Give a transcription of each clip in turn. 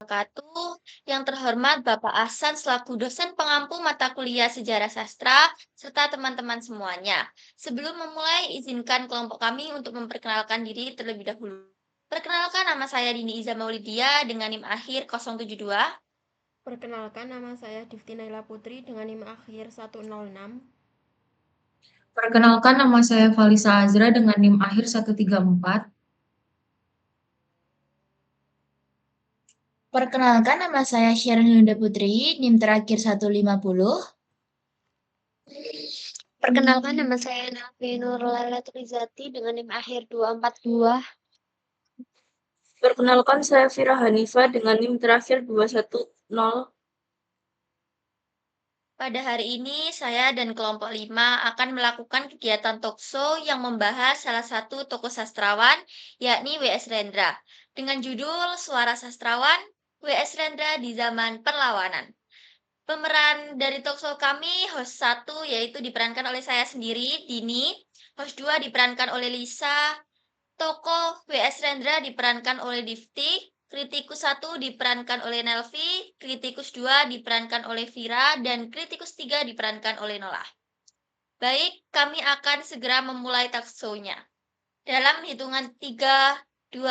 wabarakatuh. Yang terhormat Bapak Ahsan selaku dosen pengampu mata kuliah Sejarah Sastra, serta teman-teman semuanya. Sebelum memulai, izinkan kelompok kami untuk memperkenalkan diri terlebih dahulu. Perkenalkan, nama saya Dini Iza Maulidia dengan NIM akhir 072. Perkenalkan, nama saya Divti Naila Putri dengan NIM akhir 106. Perkenalkan nama saya Valisa Azra dengan NIM akhir 134. Perkenalkan, nama saya Sharon Yunda Putri, NIM terakhir 150. Perkenalkan, nama saya Nafi Nurlaila Trizati dengan NIM akhir 242. Perkenalkan, saya Fira Hanifa dengan NIM terakhir 210. Pada hari ini, saya dan kelompok 5 akan melakukan kegiatan talkshow yang membahas salah satu tokoh sastrawan, yakni W.S. Rendra, dengan judul Suara Sastrawan, W.S. Rendra di Zaman Perlawanan. Pemeran dari talkshow kami, host 1 yaitu diperankan oleh saya sendiri, Dini, host 2 diperankan oleh Lisa, tokoh W.S. Rendra diperankan oleh Difti, kritikus 1 diperankan oleh Nelvi, kritikus 2 diperankan oleh Vira, dan kritikus 3 diperankan oleh Nola. Baik, kami akan segera memulai talkshow-nya. Dalam hitungan 3, 2,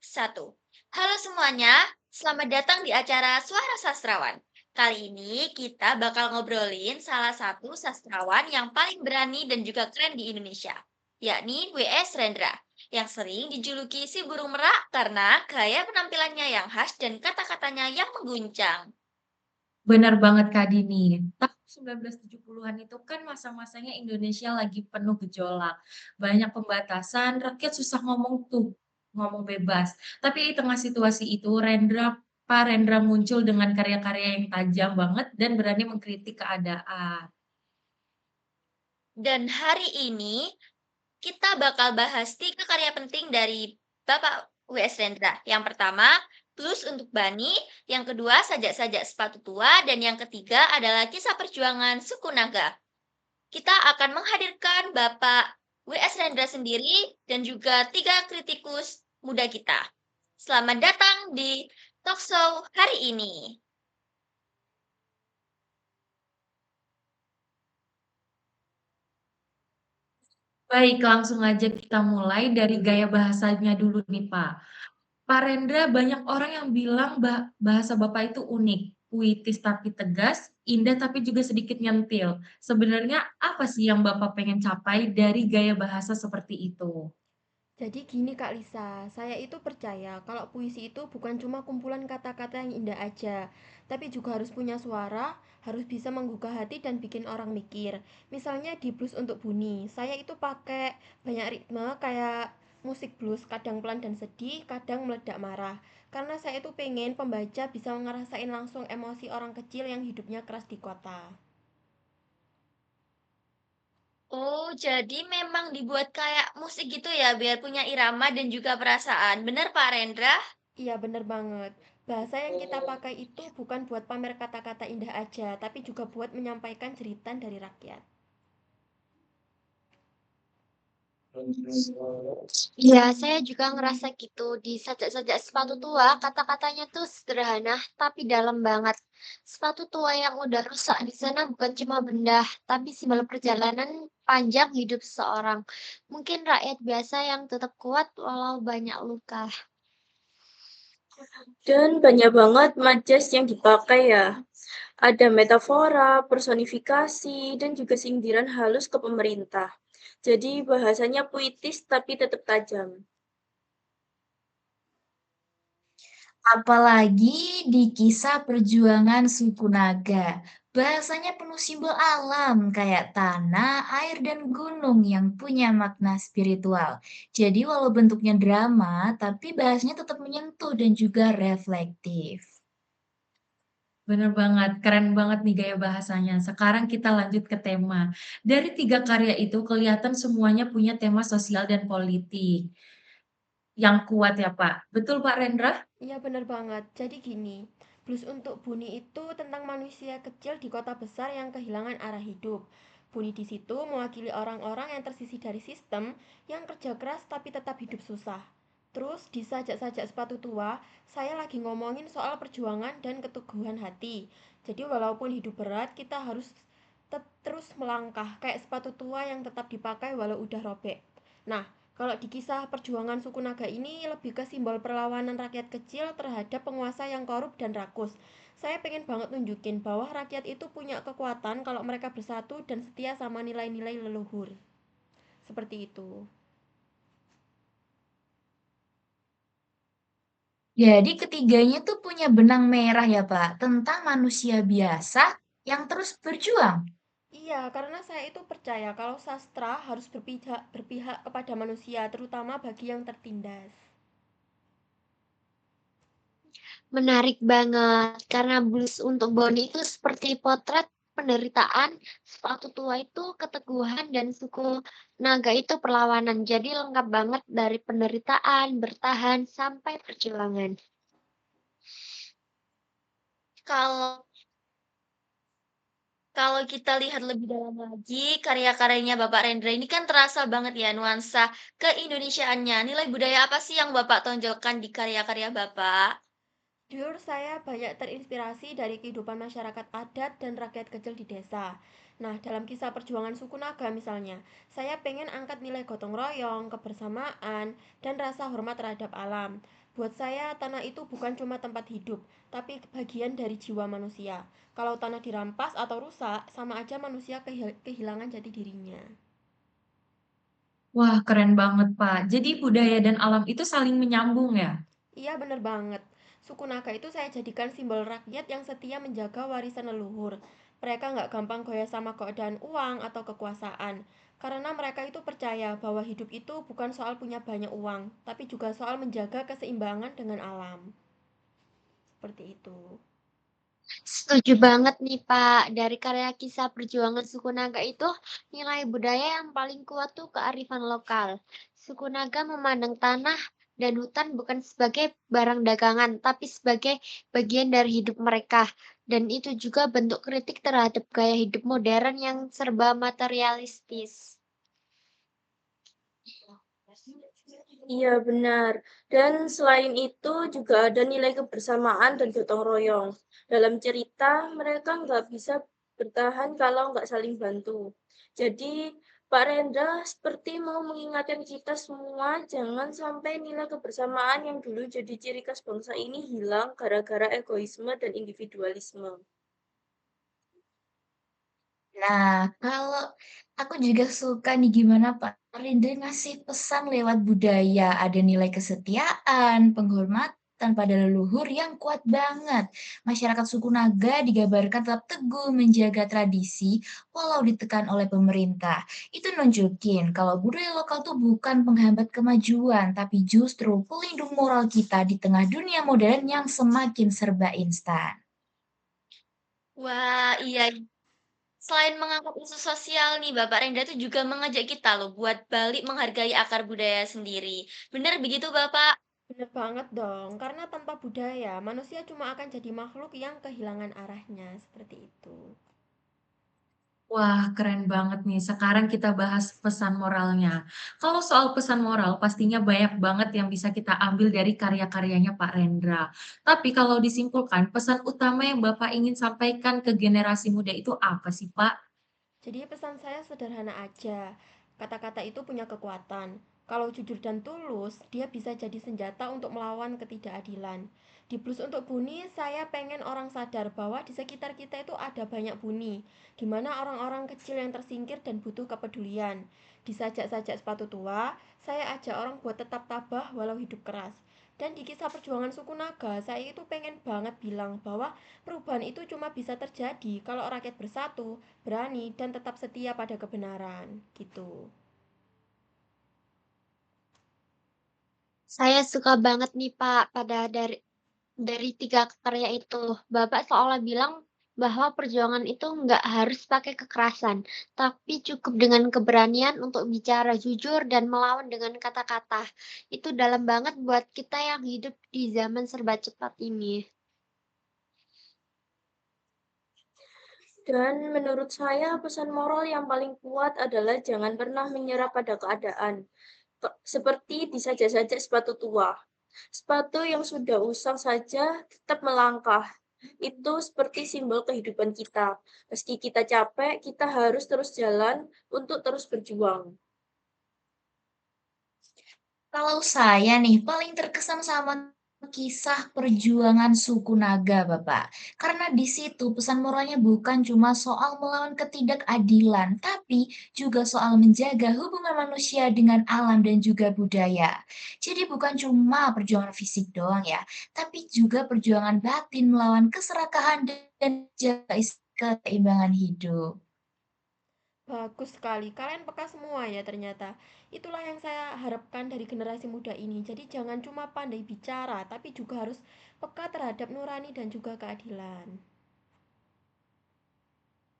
1. Halo semuanya, selamat datang di acara Suara Sastrawan. Kali ini kita bakal ngobrolin salah satu sastrawan yang paling berani dan juga keren di Indonesia, yakni W.S. Rendra, yang sering dijuluki si burung merak karena gaya penampilannya yang khas dan kata-katanya yang mengguncang. Benar banget Kak Dini. Tahun 1970-an itu kan masa-masanya Indonesia lagi penuh gejolak. Banyak pembatasan, rakyat susah ngomong tuh, ngomong bebas. Tapi di tengah situasi itu, Pak Rendra muncul dengan karya-karya yang tajam banget dan berani mengkritik keadaan. Dan hari ini kita bakal bahas 3 karya penting dari Bapak W.S. Rendra. Yang pertama, Blues untuk Bani. Yang kedua, Sajak-sajak Sepatu Tua. Dan yang ketiga adalah Kisah Perjuangan Suku Naga. Kita akan menghadirkan Bapak W.S. Rendra sendiri dan juga 3 kritikus muda kita. Selamat datang di talkshow hari ini. Baik, langsung aja kita mulai dari gaya bahasanya dulu nih Pak. Pak Rendra, banyak orang yang bilang bahasa Bapak itu unik, puitis tapi tegas, indah tapi juga sedikit nyentil. Sebenarnya apa sih yang Bapak pengen capai dari gaya bahasa seperti itu? Jadi gini Kak Lisa, saya itu percaya kalau puisi itu bukan cuma kumpulan kata-kata yang indah aja, tapi juga harus punya suara, harus bisa menggugah hati dan bikin orang mikir. Misalnya di Blues untuk Bunyi, saya itu pakai banyak ritme kayak musik blues, kadang pelan dan sedih, kadang meledak marah. Karena saya itu pengen pembaca bisa ngerasain langsung emosi orang kecil yang hidupnya keras di kota. Oh, jadi memang dibuat kayak musik gitu ya, biar punya irama dan juga perasaan. Benar, Pak Rendra? Iya bener banget. Bahasa yang kita pakai itu bukan buat pamer kata-kata indah aja, tapi juga buat menyampaikan jeritan dari rakyat. Ya, saya juga ngerasa gitu. Di sajak-sajak sepatu tua, kata-katanya tuh sederhana, tapi dalam banget. Sepatu tua yang udah rusak di sana bukan cuma benda, tapi simbol perjalanan panjang hidup seseorang. Mungkin rakyat biasa yang tetap kuat walau banyak luka. Dan banyak banget majas yang dipakai ya. Ada metafora, personifikasi, dan juga sindiran halus ke pemerintah. Jadi bahasanya puitis tapi tetap tajam. Apalagi di kisah perjuangan suku naga. Bahasanya penuh simbol alam kayak tanah, air, dan gunung yang punya makna spiritual. Jadi walau bentuknya drama, tapi bahasanya tetap menyentuh dan juga reflektif. Bener banget, keren banget nih gaya bahasanya. Sekarang kita lanjut ke tema. Dari 3 karya itu kelihatan semuanya punya tema sosial dan politik yang kuat ya Pak. Betul Pak Rendra? Iya bener banget. Jadi gini, Blues untuk Bunyi itu tentang manusia kecil di kota besar yang kehilangan arah hidup. Bunyi di situ mewakili orang-orang yang tersisih dari sistem, yang kerja keras tapi tetap hidup susah. Terus di sajak-sajak sepatu tua, saya lagi ngomongin soal perjuangan dan keteguhan hati. Jadi walaupun hidup berat, kita harus terus melangkah kayak sepatu tua yang tetap dipakai walau udah robek. Nah, kalau di kisah perjuangan suku naga ini lebih ke simbol perlawanan rakyat kecil terhadap penguasa yang korup dan rakus. Saya pengen banget nunjukin bahwa rakyat itu punya kekuatan kalau mereka bersatu dan setia sama nilai-nilai leluhur. Seperti itu. Jadi ketiganya tuh punya benang merah ya, Pak, tentang manusia biasa yang terus berjuang. Iya, karena saya itu percaya kalau sastra harus berpihak kepada manusia, terutama bagi yang tertindas. Menarik banget, karena blues untuk Boni itu seperti potret penderitaan, sepatu tua itu keteguhan, dan suku naga itu perlawanan. Jadi lengkap banget dari penderitaan, bertahan, sampai perjuangan. Kalau Kalau kita lihat lebih dalam lagi, karya-karyanya Bapak Rendra ini kan terasa banget ya nuansa keindonesiaannya. Nilai budaya apa sih yang Bapak tonjolkan di karya-karya Bapak? Jujur, saya banyak terinspirasi dari kehidupan masyarakat adat dan rakyat kecil di desa. Nah, dalam kisah perjuangan suku naga misalnya, saya pengen angkat nilai gotong royong, kebersamaan, dan rasa hormat terhadap alam. Buat saya, tanah itu bukan cuma tempat hidup, tapi bagian dari jiwa manusia. Kalau tanah dirampas atau rusak, sama aja manusia kehilangan jati dirinya. Wah, keren banget, Pak. Jadi budaya dan alam itu saling menyambung ya? Iya bener banget. Suku naga itu saya jadikan simbol rakyat yang setia menjaga warisan leluhur. Mereka nggak gampang goyah sama keadaan uang atau kekuasaan. Karena mereka itu percaya bahwa hidup itu bukan soal punya banyak uang, tapi juga soal menjaga keseimbangan dengan alam. Seperti itu. Setuju banget nih Pak, dari karya kisah perjuangan suku naga itu, nilai budaya yang paling kuat tuh kearifan lokal. Suku naga memandang tanah dan hutan bukan sebagai barang dagangan, tapi sebagai bagian dari hidup mereka. Dan itu juga bentuk kritik terhadap gaya hidup modern yang serba materialistis. Iya, benar. Dan selain itu juga ada nilai kebersamaan dan gotong royong. Dalam cerita, mereka nggak bisa bertahan kalau nggak saling bantu. Jadi, Pak Rendra seperti mau mengingatkan kita semua, jangan sampai nilai kebersamaan yang dulu jadi ciri khas bangsa ini hilang gara-gara egoisme dan individualisme. Nah, kalau aku juga suka nih gimana Pak Rinde ngasih pesan lewat budaya, ada nilai kesetiaan, penghormatan pada leluhur yang kuat banget. Masyarakat suku Naga digambarkan tetap teguh menjaga tradisi walau ditekan oleh pemerintah. Itu nunjukin kalau budaya lokal tuh bukan penghambat kemajuan, tapi justru pelindung moral kita di tengah dunia modern yang semakin serba instan. Wah, iya. Selain mengangkat isu sosial nih, Bapak Rendra itu juga mengajak kita loh buat balik menghargai akar budaya sendiri. Benar begitu, Bapak? Bener banget dong, karena tanpa budaya, manusia cuma akan jadi makhluk yang kehilangan arahnya. Seperti itu. Wah, keren banget nih. Sekarang kita bahas pesan moralnya. Kalau soal pesan moral, pastinya banyak banget yang bisa kita ambil dari karya-karyanya Pak Rendra. Tapi kalau disimpulkan, pesan utama yang Bapak ingin sampaikan ke generasi muda itu apa sih, Pak? Jadi pesan saya sederhana aja. Kata-kata itu punya kekuatan. Kalau jujur dan tulus, dia bisa jadi senjata untuk melawan ketidakadilan. Di Blues untuk Buni, saya pengen orang sadar bahwa di sekitar kita itu ada banyak buni, di mana orang-orang kecil yang tersingkir dan butuh kepedulian. Di sajak-sajak sepatu tua, saya ajak orang buat tetap tabah walau hidup keras. Dan di kisah perjuangan suku naga, saya itu pengen banget bilang bahwa perubahan itu cuma bisa terjadi kalau rakyat bersatu, berani, dan tetap setia pada kebenaran. Gitu. Saya suka banget nih Pak pada dari 3 karya itu. Bapak seolah bilang bahwa perjuangan itu nggak harus pakai kekerasan, tapi cukup dengan keberanian untuk bicara jujur dan melawan dengan kata-kata. Itu dalam banget buat kita yang hidup di zaman serba cepat ini. Dan menurut saya pesan moral yang paling kuat adalah jangan pernah menyerah pada keadaan. seperti di sajak-sajak sepatu tua. Sepatu yang sudah usang saja tetap melangkah. Itu seperti simbol kehidupan kita. Meski kita capek, kita harus terus jalan untuk terus berjuang. Kalau saya nih paling terkesan sama kisah perjuangan suku naga, Bapak. Karena di situ pesan moralnya bukan cuma soal melawan ketidakadilan, tapi juga soal menjaga hubungan manusia dengan alam dan juga budaya. Jadi bukan cuma perjuangan fisik doang ya, tapi juga perjuangan batin melawan keserakahan dan jaga keseimbangan hidup. Bagus sekali, kalian peka semua ya ternyata. Itulah yang saya harapkan dari generasi muda ini. Jadi jangan cuma pandai bicara, tapi juga harus peka terhadap nurani dan juga keadilan.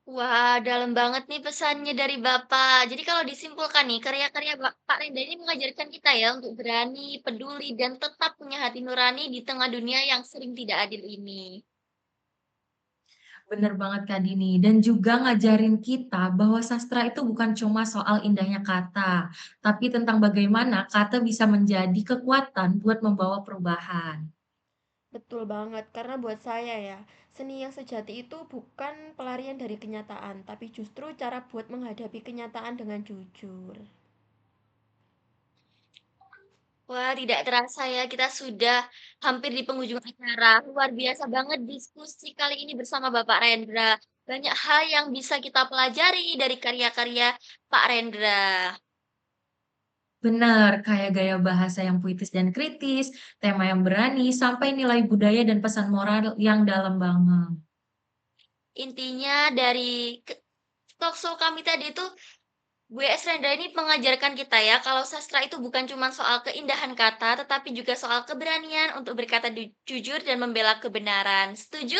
Wah, dalam banget nih pesannya dari Bapak. Jadi kalau disimpulkan nih, karya-karya Pak Renda ini mengajarkan kita ya untuk berani, peduli, dan tetap punya hati nurani di tengah dunia yang sering tidak adil ini. Bener banget Kak Dini, dan juga ngajarin kita bahwa sastra itu bukan cuma soal indahnya kata, tapi tentang bagaimana kata bisa menjadi kekuatan buat membawa perubahan. Betul banget, karena buat saya ya, seni yang sejati itu bukan pelarian dari kenyataan, tapi justru cara buat menghadapi kenyataan dengan jujur. Wah, tidak terasa ya, kita sudah hampir di penghujung acara. Luar biasa banget diskusi kali ini bersama Bapak Rendra. Banyak hal yang bisa kita pelajari dari karya-karya Pak Rendra. Benar, kayak gaya bahasa yang puitis dan kritis, tema yang berani, sampai nilai budaya dan pesan moral yang dalam banget. Intinya dari talkshow kami tadi itu Bu.S. Rendra ini mengajarkan kita ya kalau sastra itu bukan cuma soal keindahan kata, tetapi juga soal keberanian untuk berkata jujur dan membela kebenaran. Setuju?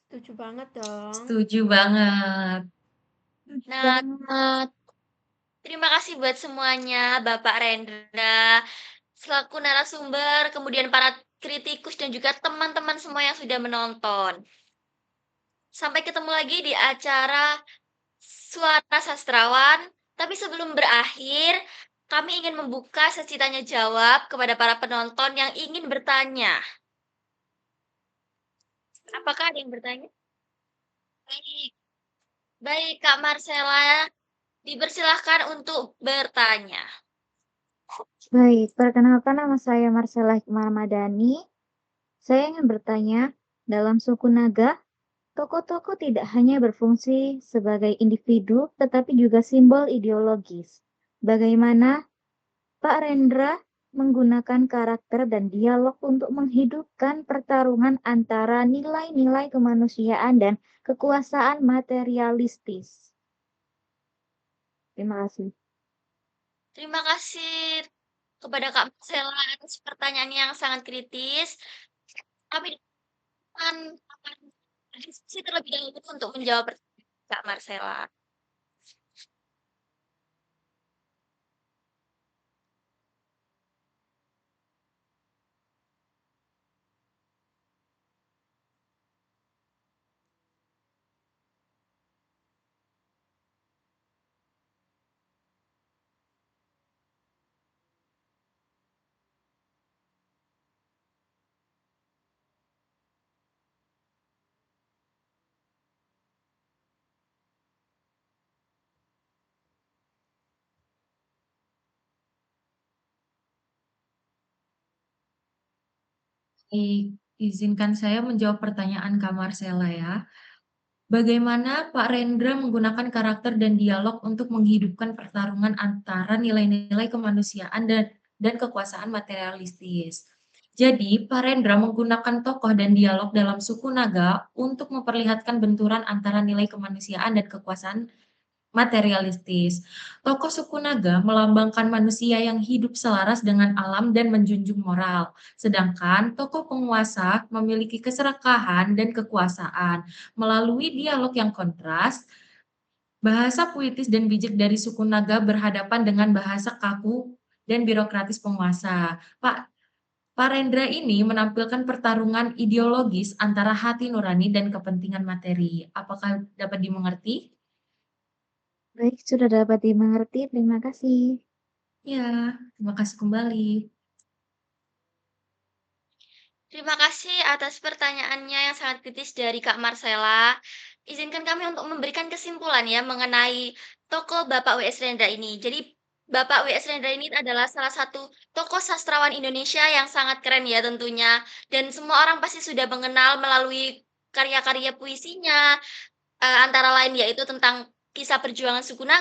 Setuju banget dong. Setuju banget. Nah, Banget. terima kasih buat semuanya, Bapak Rendra, selaku narasumber, kemudian para kritikus dan juga teman-teman semua yang sudah menonton. Sampai ketemu lagi di acara Suara Sastrawan. Tapi sebelum berakhir, kami ingin membuka sesi tanya jawab kepada para penonton yang ingin bertanya. Apakah ada yang bertanya? Baik, baik Kak Marcella, dipersilahkan untuk bertanya. Baik, perkenalkan nama saya Marcella Hikmah Ramadhani. Saya ingin bertanya, dalam suku Naga, tokoh-tokoh tidak hanya berfungsi sebagai individu, tetapi juga simbol ideologis. Bagaimana Pak Rendra menggunakan karakter dan dialog untuk menghidupkan pertarungan antara nilai-nilai kemanusiaan dan kekuasaan materialistis? Terima kasih. Terima kasih kepada Kak Marcella atas pertanyaan yang sangat kritis. Kami akan berdiskusi terlebih dahulu untuk menjawab pertanyaan Kak Marcella. Izinkan saya menjawab pertanyaan Kak Marcella ya. Bagaimana Pak Rendra menggunakan karakter dan dialog untuk menghidupkan pertarungan antara nilai-nilai kemanusiaan dan kekuasaan materialistis. Jadi, Pak Rendra menggunakan tokoh dan dialog dalam suku Naga untuk memperlihatkan benturan antara nilai kemanusiaan dan kekuasaan materialistis. Tokoh suku Naga melambangkan manusia yang hidup selaras dengan alam dan menjunjung moral, sedangkan tokoh penguasa memiliki keserakahan dan kekuasaan. Melalui dialog yang kontras, bahasa puitis dan bijak dari suku Naga berhadapan dengan bahasa kaku dan birokratis penguasa. Pak Rendra ini menampilkan pertarungan ideologis antara hati nurani dan kepentingan materi. Apakah dapat dimengerti? Baik, sudah dapat dimengerti. Terima kasih. Ya, terima kasih kembali. Terima kasih atas pertanyaannya yang sangat kritis dari Kak Marcella. Izinkan kami untuk memberikan kesimpulan ya mengenai tokoh Bapak W.S. Rendra ini. Jadi Bapak W.S. Rendra ini adalah salah satu tokoh sastrawan Indonesia yang sangat keren ya tentunya. Dan semua orang pasti sudah mengenal melalui karya-karya puisinya, antara lain yaitu tentang kisah perjuangan suku Naga.